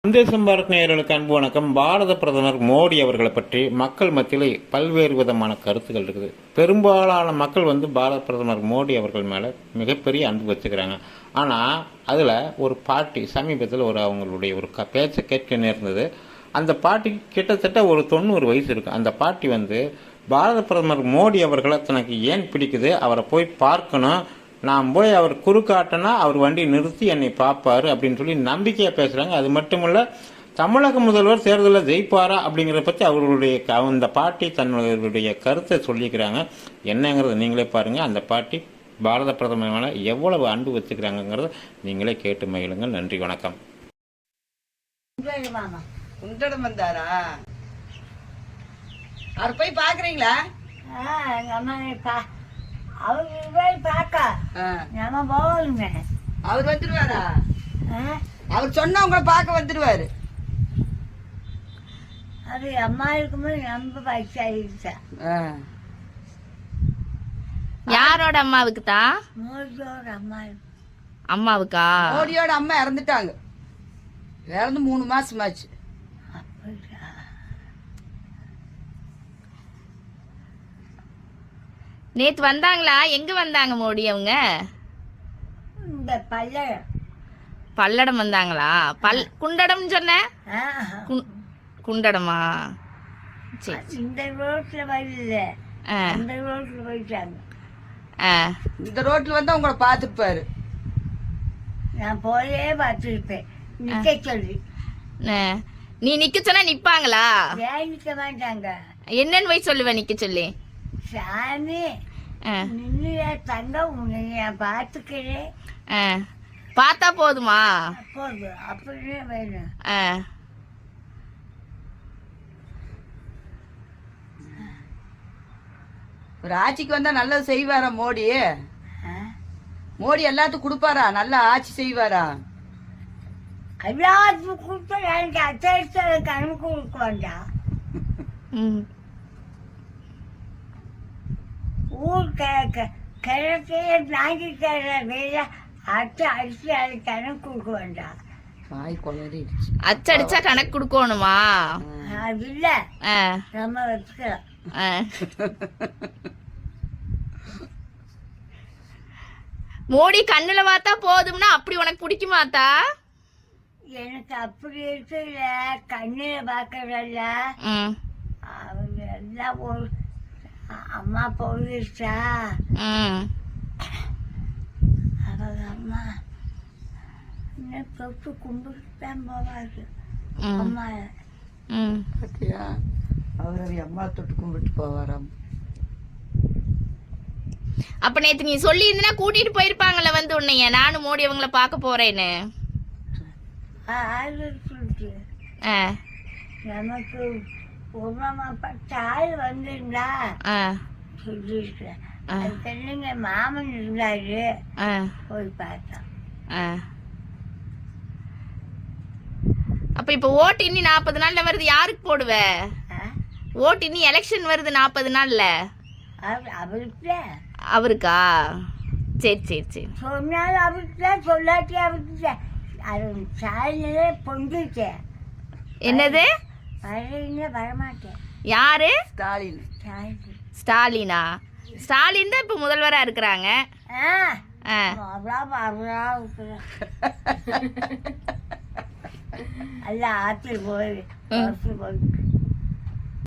சந்தேசம் பாரத் நேயர்களுக்கு அன்பு வணக்கம். பாரத பிரதமர் மோடி அவர்களை பற்றி மக்கள் மத்தியில் பல்வேறு விதமான கருத்துக்கள் இருக்குது. பெரும்பாலான மக்கள் பாரத பிரதமர் மோடி அவர்கள் மேலே மிகப்பெரிய அன்பு வச்சுக்கிறாங்க. ஆனால் அதில் ஒரு பாட்டி சமீபத்தில் அவங்களுடைய ஒரு பேச்சை கேட்க நேர்ந்தது. அந்த பாட்டி கிட்டத்தட்ட ஒரு 90 வயசு இருக்குது. அந்த பாட்டி பாரத பிரதமர் மோடி அவர்களை தனக்கு ஏன் பிடிக்குது, அவரை போய் பார்க்கணும், நான் போய் அவர் குறுக்காட்டினா அவர் வண்டி நிறுத்தி என்னை பார்ப்பார் அப்படின்னு சொல்லி நம்பிக்கையாக பேசுகிறாங்க. அது மட்டும் இல்லை, தமிழக முதல்வர் தேர்தலில் ஜெயிப்பாரா அப்படிங்கிறத பற்றி அவர்களுடைய அந்த பாட்டி தன்னுடைய கருத்தை சொல்லிக்கிறாங்க. என்னங்கிறத நீங்களே பாருங்கள். அந்த பாட்டி பாரத பிரதமர் மேலே எவ்வளவு அன்பு வச்சுக்கிறாங்கிறத நீங்களே கேட்டு மகிழுங்க. நன்றி, வணக்கம். குண்டடம் வந்தாரா? அவர் போய் பாக்குறீங்களா? அவர் வந்துருவாரா? அவர் சொன்னா உங்களை பார்க்க வந்துருவாரு. அது அம்மா இருக்கும்போது ரொம்ப வயசாயிருச்சா. யாரோட அம்மாவுக்கு தான்? மோடியோட அம்மா. அம்மாவுக்கா? மோடியோட அம்மா இறந்துட்டாங்க. இறந்து 3 மாசமாச்சு. நேத்து வந்தாங்களா? எங்க வந்தாங்க மோடி அவங்க? இந்த பல்லடம் வந்தாங்களா? குண்டடம் சொன்ன? குண்டடமா? இந்த ரோட்ல வரல, அந்த ரோட்ல போயிட்டாங்க. இந்த ரோட்ல வந்தா உங்களை பார்த்துப்பாரு. நான் போயே பார்த்துருப்பேன். நிக்க சொல்லி. நீ நிக்க சொன்னா நிப்பாங்களா? ஏன் நிக்க மாட்டாங்க? என்னன்னு போய் சொல்லுவேன் நிக்க சொல்லி? சாமி நின்று தங்கம் உன்னை நான் பார்த்துக்கிறேன். பார்த்தா போதுமா? போதும், அப்படியே வேணும். ஒரு ஆட்சிக்கு வந்தா நல்லது செய்வாரா மோடி? மோடி எல்லாத்துக்கும் கொடுப்பாரா? நல்லா ஆட்சி செய்வாரா? எல்லாத்துக்கும் கொடுத்தா எனக்கு அச்சரித்த கணக்கு கொடுக்க வேண்டாம். ஊர் கிழக்கே ஞாயிற்றுக்கிழமை வேலை அடிச்சு அது கணக்கு கொடுக்க வேண்டாம். அச்சடிச்சா கணக்கு கொடுக்கணுமா? அது இல்ல, நம்ம வச்சுக்கலாம். மோடி கண்ணுல பார்த்தா போதும்னா அப்படி உனக்கு பிடிக்குமாத்தா? எனக்கு அப்படி இருக்குல்ல, கண்ணுல பாக்கறல்ல. அவங்க எல்லாம் ஒரு அம்மா போயிடுச்சா, அவங்க அம்மா இன்னும் தொட்டு கும்பிட்டு தான் போவாரு. அம்மா அவர் அம்மா தொட்டு கும்பிட்டு போவாராம். அப்ப நேத்து நீ சொல்லி இருந்தா கூட்டிட்டு போயிருப்பாங்கல்ல உன்னைய, நானும் மோடி அவங்கள பார்க்க போறேன்னு. நமக்கு தாய் வந்துருந்தா சொல்லிருக்கேன். அதுக்கு மாமன் இருந்தாரு, போய் பார்த்தோம். அப்ப இப்ப ஓட்டு இன்னி 40 நாள்ல வருது, யாருக்கு போடுவ ஓட்டு? இன்னி எலெக்ஷன் வருது 40 நாள்ல. அவருக்கா? சரி சரி சரி. சொன்னாலும் அவருக்கு சொல்லாட்டி அவருக்கு அது சாலையிலே பொங்கிட்டேன். என்னது? வரமாட்டேன். யாரு? ஸ்டாலின். ஸ்டாலினா? ஸ்டாலின் தான் இப்ப முதல்வரா இருக்கிறாங்க. அல்ல ஆத்தில் போய்